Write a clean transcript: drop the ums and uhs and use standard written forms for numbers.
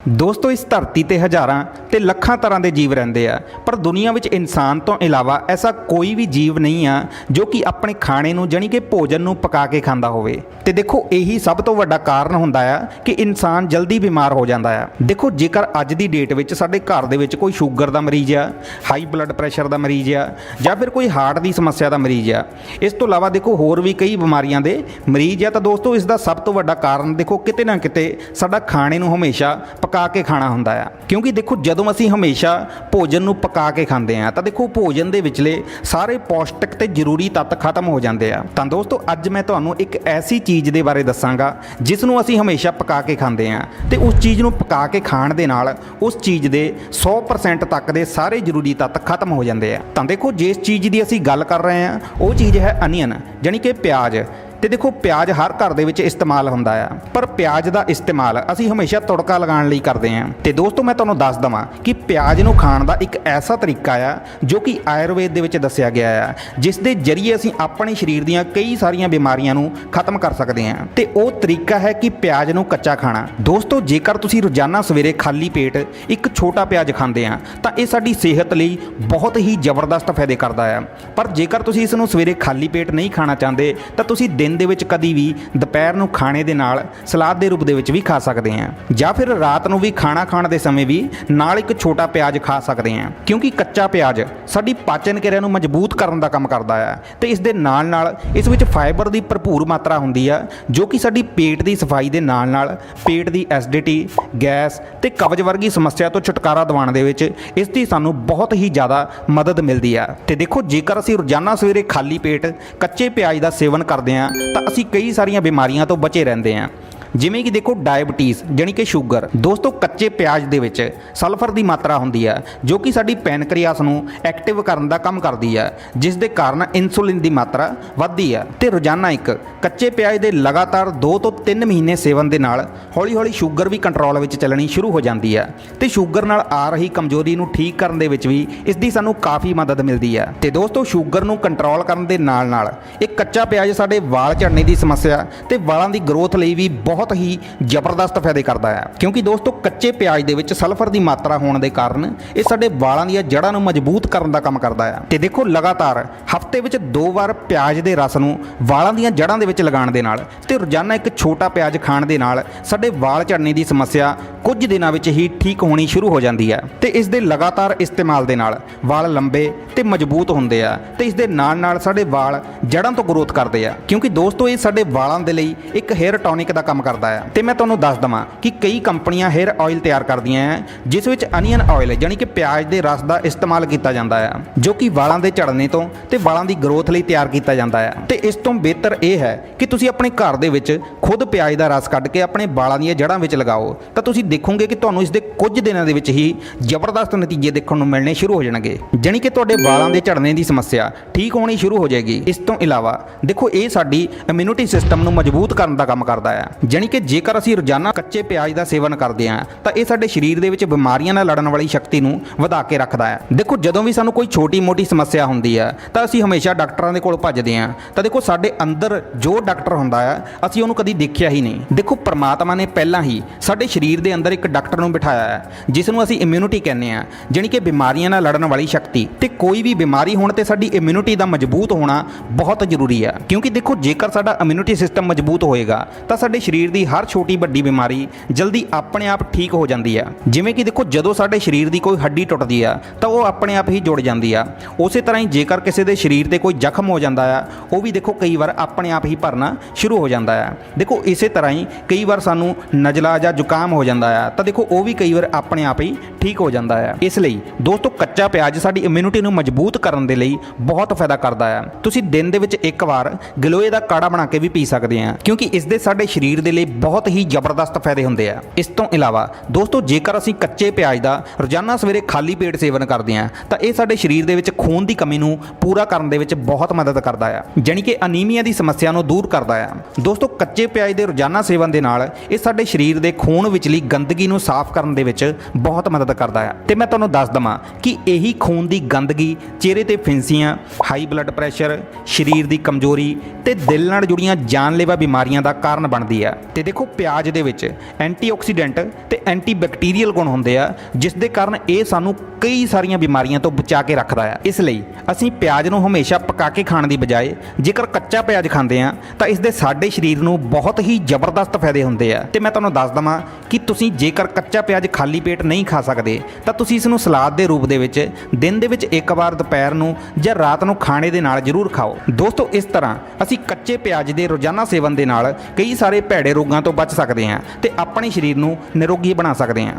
ਦੋਸਤੋ ਇਸ ਧਰਤੀ ਤੇ ਹਜ਼ਾਰਾਂ ਤੇ ਲੱਖਾਂ ਤਰ੍ਹਾਂ ਦੇ ਜੀਵ ਰਹਿੰਦੇ ਆ, ਪਰ ਦੁਨੀਆ ਵਿੱਚ ਇਨਸਾਨ ਤੋਂ ਇਲਾਵਾ ਐਸਾ ਕੋਈ ਵੀ ਜੀਵ ਨਹੀਂ ਆ ਜੋ ਕਿ ਆਪਣੇ ਖਾਣੇ ਨੂੰ ਜਾਨੀ ਕਿ ਭੋਜਨ ਨੂੰ ਪਕਾ ਕੇ ਖਾਂਦਾ ਹੋਵੇ। ਤੇ ਦੇਖੋ ਇਹੀ ਸਭ ਤੋਂ ਵੱਡਾ ਕਾਰਨ ਹੁੰਦਾ ਆ ਕਿ ਇਨਸਾਨ ਜਲਦੀ ਬਿਮਾਰ ਹੋ ਜਾਂਦਾ ਆ। ਦੇਖੋ ਜੇਕਰ ਅੱਜ ਦੀ ਡੇਟ ਵਿੱਚ ਸਾਡੇ ਘਰ ਦੇ ਵਿੱਚ ਕੋਈ ਸ਼ੂਗਰ ਦਾ ਮਰੀਜ਼ ਆ, ਹਾਈ ਬਲੱਡ ਪ੍ਰੈਸ਼ਰ ਦਾ ਮਰੀਜ਼ ਆ, ਜਾਂ ਫਿਰ ਕੋਈ ਹਾਰਟ ਦੀ ਸਮੱਸਿਆ ਦਾ ਮਰੀਜ਼ ਆ, ਇਸ ਤੋਂ ਇਲਾਵਾ ਦੇਖੋ ਹੋਰ ਵੀ ਕਈ ਬਿਮਾਰੀਆਂ ਦੇ ਮਰੀਜ਼ ਆ, ਤਾਂ ਦੋਸਤੋ ਇਸ ਦਾ ਸਭ ਤੋਂ ਵੱਡਾ ਕਾਰਨ ਦੇਖੋ ਕਿਤੇ ਨਾ ਕਿਤੇ ਸਾਡਾ ਖਾਣੇ ਨੂੰ ਹਮੇਸ਼ਾ ਪਕਾ ਕੇ ਖਾਣਾ ਹੁੰਦਾ ਆ। ਕਿਉਂਕਿ ਦੇਖੋ ਜਦੋਂ ਅਸੀਂ ਹਮੇਸ਼ਾ ਭੋਜਨ ਨੂੰ ਪਕਾ ਕੇ ਖਾਂਦੇ ਆ ਤਾਂ ਦੇਖੋ ਭੋਜਨ ਦੇ ਵਿਚਲੇ ਸਾਰੇ ਪੌਸ਼ਟਿਕ ਤੇ ਜ਼ਰੂਰੀ ਤੱਤ ਖਤਮ ਹੋ ਜਾਂਦੇ ਆ। ਤਾਂ ਦੋਸਤੋ ਅੱਜ ਮੈਂ ਤੁਹਾਨੂੰ ਇੱਕ ਐਸੀ ਚੀਜ਼ ਦੇ ਬਾਰੇ ਦੱਸਾਂਗਾ ਜਿਸ ਨੂੰ ਅਸੀਂ ਹਮੇਸ਼ਾ ਪਕਾ ਕੇ ਖਾਂਦੇ ਆ, ਤੇ ਉਸ ਚੀਜ਼ ਨੂੰ ਪਕਾ ਕੇ ਖਾਣ ਦੇ ਨਾਲ ਉਸ ਚੀਜ਼ ਦੇ 100% ਤੱਕ ਦੇ ਸਾਰੇ ਜ਼ਰੂਰੀ ਤੱਤ ਖਤਮ ਹੋ ਜਾਂਦੇ ਆ। ਤਾਂ ਦੇਖੋ ਜਿਸ ਚੀਜ਼ ਦੀ ਅਸੀਂ ਗੱਲ ਕਰ ਰਹੇ ਆ ਉਹ ਚੀਜ਼ ਹੈ ਅਨੀਅਨ, ਜਾਨੀ ਕਿ ਪਿਆਜ਼। ਤੇ ਦੇਖੋ ਪਿਆਜ਼ ਹਰ ਘਰ ਦੇ ਵਿੱਚ ਇਸਤੇਮਾਲ ਹੁੰਦਾ ਆ, ਪਰ ਪਿਆਜ਼ ਦਾ ਇਸਤੇਮਾਲ ਅਸੀਂ ਹਮੇਸ਼ਾ ਤੜਕਾ ਲਗਾਉਣ ਲਈ ਕਰਦੇ ਹਾਂ। ਤੇ ਦੋਸਤੋ ਮੈਂ ਤੁਹਾਨੂੰ ਦੱਸ ਦਵਾਂ ਕਿ ਪਿਆਜ਼ ਨੂੰ ਖਾਣ ਦਾ ਇੱਕ ਐਸਾ ਤਰੀਕਾ ਆ ਜੋ ਕਿ ਆਯੁਰਵੇਦ ਦੇ ਵਿੱਚ ਦੱਸਿਆ ਗਿਆ ਆ, ਜਿਸ ਦੇ ਜ਼ਰੀਏ ਅਸੀਂ ਆਪਣੇ ਸਰੀਰ ਦੀਆਂ ਕਈ ਸਾਰੀਆਂ ਬਿਮਾਰੀਆਂ ਨੂੰ ਖਤਮ ਕਰ ਸਕਦੇ ਹਾਂ। ਤੇ ਉਹ ਤਰੀਕਾ ਹੈ ਕਿ ਪਿਆਜ਼ ਨੂੰ ਕੱਚਾ ਖਾਣਾ। ਦੋਸਤੋ ਜੇਕਰ ਤੁਸੀਂ ਰੋਜ਼ਾਨਾ ਸਵੇਰੇ ਖਾਲੀ ਪੇਟ ਇੱਕ ਛੋਟਾ ਪਿਆਜ਼ ਖਾਂਦੇ ਆ ਤਾਂ ਇਹ ਸਾਡੀ ਸਿਹਤ ਲਈ ਬਹੁਤ ਹੀ ਜ਼ਬਰਦਸਤ ਫਾਇਦੇ ਕਰਦਾ ਆ। ਪਰ ਜੇਕਰ ਤੁਸੀਂ ਇਸ ਨੂੰ ਸਵੇਰੇ ਖਾਲੀ ਪੇਟ ਨਹੀਂ ਖਾਣਾ ਚਾਹੁੰਦੇ ਤਾਂ ਤੁਸੀਂ ਦਿਨ ਦੇ ਵਿੱਚ ਕਦੀ ਵੀ ਦੁਪਹਿਰ ਨੂੰ ਖਾਣੇ ਦੇ ਨਾਲ ਸਲਾਦ ਦੇ ਰੂਪ ਦੇ ਵਿੱਚ ਵੀ ਖਾ ਸਕਦੇ ਹਾਂ, ਜਾਂ ਫਿਰ ਰਾਤ ਨੂੰ ਵੀ ਖਾਣਾ ਖਾਣ ਦੇ ਸਮੇਂ ਵੀ ਨਾਲ ਇੱਕ ਛੋਟਾ ਪਿਆਜ਼ ਖਾ ਸਕਦੇ ਹਾਂ। ਕਿਉਂਕਿ ਕੱਚਾ ਪਿਆਜ਼ ਸਾਡੀ ਪਾਚਨ ਕਿਰਿਆ ਨੂੰ ਮਜ਼ਬੂਤ ਕਰਨ ਦਾ ਕੰਮ ਕਰਦਾ ਹੈ, ਤੇ ਇਸ ਦੇ ਨਾਲ ਨਾਲ ਇਸ ਵਿੱਚ ਫਾਈਬਰ ਦੀ ਭਰਪੂਰ ਮਾਤਰਾ ਹੁੰਦੀ ਆ ਜੋ ਕਿ ਸਾਡੀ ਪੇਟ ਦੀ ਸਫਾਈ ਦੇ ਨਾਲ ਨਾਲ ਪੇਟ ਦੀ ਐਸਿਡਿਟੀ, ਗੈਸ ਤੇ ਕਬਜ਼ ਵਰਗੀ ਸਮੱਸਿਆ ਤੋਂ ਛੁਟਕਾਰਾ ਦਿਵਾਉਣ ਦੇ ਵਿੱਚ ਇਸ ਦੀ ਸਾਨੂੰ ਬਹੁਤ ਹੀ ਜ਼ਿਆਦਾ ਮਦਦ ਮਿਲਦੀ ਆ। ਤੇ ਦੇਖੋ ਜੇਕਰ ਅਸੀਂ ਰੋਜ਼ਾਨਾ ਸਵੇਰੇ ਖਾਲੀ ਪੇਟ ਕੱਚੇ ਪਿਆਜ਼ ਦਾ ਸੇਵਨ ਕਰਦੇ ਹਾਂ ਤਾਂ ਅਸੀਂ ਕਈ ਸਾਰੀਆਂ ਬਿਮਾਰੀਆਂ ਤੋਂ ਬਚੇ ਰਹਿੰਦੇ ਹਾਂ, ਜਿਵੇਂ ਕਿ ਦੇਖੋ ਡਾਇਬਟੀਜ਼ ਜਾਨੀ ਕਿ ਸ਼ੂਗਰ। ਦੋਸਤੋ ਕੱਚੇ ਪਿਆਜ਼ ਦੇ ਵਿੱਚ ਸਲਫਰ ਦੀ ਮਾਤਰਾ ਹੁੰਦੀ ਹੈ ਜੋ ਕਿ ਸਾਡੀ ਪੈਨਕ੍ਰੀਆਸ ਨੂੰ ਐਕਟਿਵ ਕਰਨ ਦਾ ਕੰਮ ਕਰਦੀ ਹੈ, ਜਿਸ ਦੇ ਕਾਰਨ ਇਨਸੂਲਿਨ ਦੀ ਮਾਤਰਾ ਵੱਧਦੀ ਹੈ। ਤੇ ਰੋਜ਼ਾਨਾ ਇੱਕ ਕੱਚੇ ਪਿਆਜ਼ ਦੇ ਲਗਾਤਾਰ 2 ਤੋਂ 3 ਮਹੀਨੇ ਸੇਵਨ ਦੇ ਨਾਲ ਹੌਲੀ ਹੌਲੀ ਸ਼ੂਗਰ ਵੀ ਕੰਟਰੋਲ ਵਿੱਚ ਚੱਲਣੀ ਸ਼ੁਰੂ ਹੋ ਜਾਂਦੀ ਹੈ, ਤੇ ਸ਼ੂਗਰ ਨਾਲ ਆ ਰਹੀ ਕਮਜ਼ੋਰੀ ਨੂੰ ਠੀਕ ਕਰਨ ਦੇ ਵਿੱਚ ਵੀ ਇਸ ਦੀ ਸਾਨੂੰ ਕਾਫੀ ਮਦਦ ਮਿਲਦੀ ਹੈ। ਤੇ ਦੋਸਤੋ ਸ਼ੂਗਰ ਨੂੰ ਕੰਟਰੋਲ ਕਰਨ ਦੇ ਨਾਲ ਨਾਲ ਇਹ ਕੱਚਾ ਪਿਆਜ਼ ਸਾਡੇ ਵਾਲ ਝੜਨੇ ਦੀ ਸਮੱਸਿਆ ਤੇ ਵਾਲਾਂ ਦੀ ਗਰੋਥ ਲਈ ਵੀ ਬਹੁਤ ਹੀ ਜ਼ਬਰਦਸਤ ਫਾਇਦੇ ਕਰਦਾ ਹੈ। ਕਿਉਂਕਿ ਦੋਸਤੋ ਕੱਚੇ ਪਿਆਜ਼ ਦੇ ਵਿੱਚ ਸਲਫਰ ਦੀ ਮਾਤਰਾ ਹੋਣ ਦੇ ਕਾਰਨ ਇਹ ਸਾਡੇ ਵਾਲਾਂ ਦੀਆਂ ਜੜ੍ਹਾਂ ਨੂੰ ਮਜ਼ਬੂਤ ਕਰਨ ਦਾ ਕੰਮ ਕਰਦਾ ਹੈ। ਤੇ ਦੇਖੋ ਲਗਾਤਾਰ ਹਫ਼ਤੇ ਵਿੱਚ 2 ਵਾਰ ਪਿਆਜ਼ ਦੇ ਰਸ ਨੂੰ ਵਾਲਾਂ ਦੀਆਂ ਜੜ੍ਹਾਂ ਦੇ ਵਿੱਚ ਲਗਾਉਣ ਦੇ ਨਾਲ ਤੇ ਰੋਜ਼ਾਨਾ ਇੱਕ ਛੋਟਾ ਪਿਆਜ਼ ਖਾਣ ਦੇ ਨਾਲ ਸਾਡੇ ਵਾਲ ਝੜਨੇ ਦੀ ਸਮੱਸਿਆ ਕੁਝ ਦਿਨਾਂ ਵਿੱਚ ਹੀ ਠੀਕ ਹੋਣੀ ਸ਼ੁਰੂ ਹੋ ਜਾਂਦੀ ਹੈ। ਤੇ ਇਸ ਦੇ ਲਗਾਤਾਰ ਇਸਤੇਮਾਲ ਦੇ ਨਾਲ ਵਾਲ ਲੰਬੇ ਤੇ ਮਜ਼ਬੂਤ ਹੁੰਦੇ ਆ, ਤੇ ਇਸ ਦੇ ਨਾਲ ਨਾਲ ਸਾਡੇ ਵਾਲ ਜੜ੍ਹਾਂ ਤੋਂ ਗਰੋਥ ਕਰਦੇ ਆ। ਕਿਉਂਕਿ ਦੋਸਤੋ ਇਹ ਸਾਡੇ ਵਾਲਾਂ ਦੇ ਲਈ ਇੱਕ ਹੇਅਰ ਟੌਨਿਕ ਦਾ ਕੰਮ ਕਰਦਾ ਹੈ। ਤੇ ਮੈਂ ਤੁਹਾਨੂੰ ਦੱਸ ਦਵਾਂ ਕਿ ਕਈ ਕੰਪਨੀਆਂ ਹੇਅਰ ਆਇਲ ਤਿਆਰ ਕਰਦੀਆਂ ਹੈ ਜਿਸ ਵਿੱਚ ਅਨੀਅਨ ਆਇਲ ਜਾਨੀ ਕਿ ਪਿਆਜ਼ ਦੇ ਰਸ ਦਾ ਇਸਤੇਮਾਲ ਕੀਤਾ ਜਾਂਦਾ ਹੈ, ਜੋ ਕਿ ਵਾਲਾਂ ਦੇ ਝੜਨੇ ਤੋਂ ਤੇ ਵਾਲਾਂ ਦੀ ਗਰੋਥ ਲਈ ਤਿਆਰ ਕੀਤਾ ਜਾਂਦਾ ਹੈ। ਤੇ ਇਸ ਤੋਂ ਬਿਹਤਰ ਇਹ ਹੈ ਕਿ ਤੁਸੀਂ ਆਪਣੇ ਘਰ ਦੇ ਵਿੱਚ ਖੁਦ ਪਿਆਜ਼ ਦਾ ਰਸ ਕੱਢ ਕੇ ਆਪਣੇ ਵਾਲਾਂ ਦੀਆਂ ਜੜ੍ਹਾਂ ਵਿੱਚ ਲਗਾਓ, ਤਾਂ ਤੁਸੀਂ ਦੇਖੋਗੇ ਕਿ ਤੁਹਾਨੂੰ ਇਸ ਦੇ ਕੁਝ ਦਿਨਾਂ ਦੇ ਵਿੱਚ ਹੀ ਜ਼ਬਰਦਸਤ ਨਤੀਜੇ ਦੇਖਣ ਨੂੰ ਮਿਲਣੇ ਸ਼ੁਰੂ ਹੋ ਜਾਣਗੇ, ਜਾਨੀ ਕਿ ਤੁਹਾਡੇ ਵਾਲਾਂ ਦੇ ਝੜਨੇ ਦੀ ਸਮੱਸਿਆ ਠੀਕ ਹੋਣੀ ਸ਼ੁਰੂ ਹੋ ਜਾਏਗੀ। ਇਸ ਤੋਂ ਇਲਾਵਾ ਦੇਖੋ ਇਹ ਸਾਡੀ ਇਮਿਊਨਿਟੀ ਸਿਸਟਮ ਨੂੰ ਮਜ਼ਬੂਤ ਕਰਨ ਦਾ ਕੰਮ ਕਰਦਾ ਹੈ, ਜਾਨੀ ਕਿ ਜੇਕਰ ਅਸੀਂ ਰੋਜ਼ਾਨਾ ਕੱਚੇ ਪਿਆਜ਼ ਦਾ ਸੇਵਨ ਕਰਦੇ ਹਾਂ ਤਾਂ ਇਹ ਸਾਡੇ ਸਰੀਰ ਦੇ ਵਿੱਚ ਬਿਮਾਰੀਆਂ ਨਾਲ ਲੜਨ ਵਾਲੀ ਸ਼ਕਤੀ ਨੂੰ ਵਧਾ ਕੇ ਰੱਖਦਾ ਹੈ। ਦੇਖੋ ਜਦੋਂ ਵੀ ਸਾਨੂੰ ਕੋਈ ਛੋਟੀ-ਮੋਟੀ ਸਮੱਸਿਆ ਹੁੰਦੀ ਹੈ ਤਾਂ ਅਸੀਂ ਹਮੇਸ਼ਾ ਡਾਕਟਰਾਂ ਦੇ ਕੋਲ ਭੱਜਦੇ ਹਾਂ, ਤਾਂ ਦੇਖੋ ਸਾਡੇ ਅੰਦਰ ਜੋ ਡਾਕਟਰ ਹੁੰਦਾ ਹੈ ਅਸੀਂ ਉਹਨੂੰ ਕਦੀ ਦੇਖਿਆ ਹੀ ਨਹੀਂ। ਦੇਖੋ ਪਰਮਾਤਮਾ ਨੇ ਪਹਿਲਾਂ ਹੀ ਸਾਡੇ ਸਰੀਰ ਦੇ ਅੰਦਰ ਇੱਕ ਡਾਕਟਰ ਨੂੰ ਬਿਠਾਇਆ ਹੈ ਜਿਸ ਨੂੰ ਅਸੀਂ ਇਮਿਊਨਿਟੀ ਕਹਿੰਦੇ ਹਾਂ, ਜਾਨੀ ਕਿ ਬਿਮਾਰੀਆਂ ਨਾਲ ਲੜਨ ਵਾਲੀ ਸ਼ਕਤੀ। ਤੇ ਕੋਈ ਵੀ ਬਿਮਾਰੀ ਹੋਣ ਤੇ ਸਾਡੀ ਇਮਿਊਨਿਟੀ ਦਾ ਮਜ਼ਬੂਤ ਹੋਣਾ ਬਹੁਤ ਜ਼ਰੂਰੀ ਹੈ, ਕਿਉਂਕਿ ਦੇਖੋ ਜੇਕਰ ਸਾਡਾ ਇਮਿਊਨਿਟੀ ਸਿਸਟਮ ਮਜ਼ਬੂਤ ਹੋਏਗਾ ਤਾਂ ਸਾਡੇ ਸਰੀਰ ਦੀ ਹਰ ਛੋਟੀ ਵੱਡੀ ਬਿਮਾਰੀ ਜਲਦੀ ਆਪਣੇ ਆਪ ਠੀਕ ਹੋ ਜਾਂਦੀ ਆ। ਜਿਵੇਂ ਕਿ ਦੇਖੋ ਜਦੋਂ ਸਾਡੇ ਸਰੀਰ ਦੀ ਕੋਈ ਹੱਡੀ ਟੁੱਟਦੀ ਆ ਤਾਂ ਉਹ ਆਪਣੇ ਆਪ ਹੀ ਜੁੜ ਜਾਂਦੀ ਆ, ਉਸੇ ਤਰ੍ਹਾਂ ਹੀ ਜੇਕਰ ਕਿਸੇ ਦੇ ਸਰੀਰ ਤੇ ਕੋਈ ਜ਼ਖਮ ਹੋ ਜਾਂਦਾ ਆ ਉਹ ਵੀ ਦੇਖੋ ਕਈ ਵਾਰ ਆਪਣੇ ਆਪ ਹੀ ਭਰਨਾ ਸ਼ੁਰੂ ਹੋ ਜਾਂਦਾ ਆ। ਦੇਖੋ ਇਸੇ ਤਰ੍ਹਾਂ ਹੀ ਕਈ ਵਾਰ ਸਾਨੂੰ ਨਜ਼ਲਾ ਜਾਂ ਜ਼ੁਕਾਮ ਹੋ ਜਾਂਦਾ ਆ ਤਾਂ ਦੇਖੋ ਉਹ ਵੀ ਕਈ ਵਾਰ ਆਪਣੇ ਆਪ ਹੀ ਠੀਕ ਹੋ ਜਾਂਦਾ ਆ। ਇਸ ਲਈ ਦੋਸਤੋ ਕੱਚਾ ਪਿਆਜ਼ ਸਾਡੀ ਇਮਿਊਨਿਟੀ ਨੂੰ ਮਜ਼ਬੂਤ ਕਰਨ ਦੇ ਲਈ ਬਹੁਤ ਫਾਇਦਾ ਕਰਦਾ ਆ। ਤੁਸੀਂ ਦਿਨ ਦੇ ਵਿੱਚ ਇੱਕ ਵਾਰ ਗਲੋਏ ਦਾ ਕਾੜਾ ਬਣਾ ਕੇ ਵੀ ਪੀ ਸਕਦੇ ਆ, ਕਿਉਂਕਿ ਇਸ ਦੇ ਸਾਡੇ ਸਰੀਰ ਦੇ ਲਈ ਬਹੁਤ ਹੀ ਜ਼ਬਰਦਸਤ ਫਾਇਦੇ ਹੁੰਦੇ ਆ। ਇਸ ਤੋਂ ਇਲਾਵਾ ਦੋਸਤੋ ਜੇਕਰ ਅਸੀਂ ਕੱਚੇ ਪਿਆਜ਼ ਦਾ ਰੋਜ਼ਾਨਾ ਸਵੇਰੇ ਖਾਲੀ ਪੇਟ ਸੇਵਨ ਕਰਦੇ ਹਾਂ ਤਾਂ ਇਹ ਸਾਡੇ ਸਰੀਰ ਦੇ ਵਿੱਚ ਖੂਨ ਦੀ ਕਮੀ ਨੂੰ ਪੂਰਾ ਕਰਨ ਦੇ ਵਿੱਚ ਬਹੁਤ ਮਦਦ ਕਰਦਾ ਆ, ਜਾਨੀ ਕਿ ਅਨੀਮੀਆ ਦੀ ਸਮੱਸਿਆ ਨੂੰ ਦੂਰ ਕਰਦਾ ਆ। ਦੋਸਤੋ ਕੱਚੇ ਪਿਆਜ਼ ਦੇ ਰੋਜ਼ਾਨਾ ਸੇਵਨ ਦੇ ਨਾਲ ਇਹ ਸਾਡੇ ਸਰੀਰ ਦੇ ਖੂਨ ਵਿਚਲੀ ਗੰਦਗੀ ਨੂੰ ਸਾਫ਼ ਕਰਨ ਦੇ ਵਿੱਚ ਬਹੁਤ ਮਦਦ ਕਰਦਾ ਆ। ਤੇ ਮੈਂ ਤੁਹਾਨੂੰ ਦੱਸ ਦਵਾਂ ਕਿ ਇਹੀ ਖੂਨ ਦੀ ਗੰਦਗੀ ਚਿਹਰੇ ਤੇ ਫਿੰਸੀਆਂ, ਹਾਈ ਬਲੱਡ ਪ੍ਰੈਸ਼ਰ, ਸਰੀਰ ਦੀ ਕਮਜ਼ੋਰੀ ਤੇ ਦਿਲ ਨਾਲ ਜੁੜੀਆਂ ਜਾਨਲੇਵਾ ਬਿਮਾਰੀਆਂ ਦਾ ਕਾਰਨ ਬਣਦੀ ਆ। ਤੇ ਦੇਖੋ ਪਿਆਜ਼ ਦੇ ਵਿੱਚ ਐਂਟੀਆਕਸੀਡੈਂਟ ਤੇ ਐਂਟੀਬੈਕਟੀਰੀਅਲ ਗੁਣ ਹੁੰਦੇ ਆ, ਜਿਸ ਦੇ ਕਾਰਨ ਇਹ ਸਾਨੂੰ ਕਈ ਸਾਰੀਆਂ ਬਿਮਾਰੀਆਂ ਤੋਂ ਬਚਾ ਕੇ ਰੱਖਦਾ ਆ। ਇਸ ਲਈ ਅਸੀਂ ਪਿਆਜ਼ ਨੂੰ ਹਮੇਸ਼ਾ ਪਕਾ ਕੇ ਖਾਣ ਦੀ ਬਜਾਏ ਜੇਕਰ ਕੱਚਾ ਪਿਆਜ਼ ਖਾਂਦੇ ਆ ਤਾਂ ਇਸ ਦੇ ਸਾਡੇ ਸਰੀਰ ਨੂੰ ਬਹੁਤ ਹੀ ਜ਼ਬਰਦਸਤ ਫਾਇਦੇ ਹੁੰਦੇ ਆ। ਤੇ ਮੈਂ ਤੁਹਾਨੂੰ ਦੱਸ ਦਵਾਂ ਕਿ ਤੁਸੀਂ ਜੇਕਰ ਕੱਚਾ ਪਿਆਜ਼ ਖਾਲੀ ਪੇਟ ਨਹੀਂ ਖਾ ਸਕਦੇ ਤਾਂ ਤੁਸੀਂ ਇਸ ਨੂੰ ਸਲਾਦ ਦੇ ਰੂਪ ਦੇ ਵਿੱਚ ਦਿਨ ਦੇ ਵਿੱਚ ਇੱਕ ਵਾਰ ਦੁਪਹਿਰ ਨੂੰ ਜਾਂ ਰਾਤ ਨੂੰ ਖਾਣੇ ਦੇ ਨਾਲ ਜ਼ਰੂਰ ਖਾਓ। ਦੋਸਤੋ, ਇਸ ਤਰ੍ਹਾਂ ਅਸੀਂ ਕੱਚੇ ਪਿਆਜ਼ ਦੇ ਰੋਜ਼ਾਨਾ ਸੇਵਨ ਦੇ ਨਾਲ ਕਈ ਸਾਰੇ ਭੈੜੇ ਰੋਗਾਂ ਤੋਂ ਬਚ ਸਕਦੇ ਹਾਂ ਤੇ ਆਪਣੇ ਸਰੀਰ ਨੂੰ ਨਿਰੋਗੀ ਬਣਾ ਸਕਦੇ ਹਾਂ।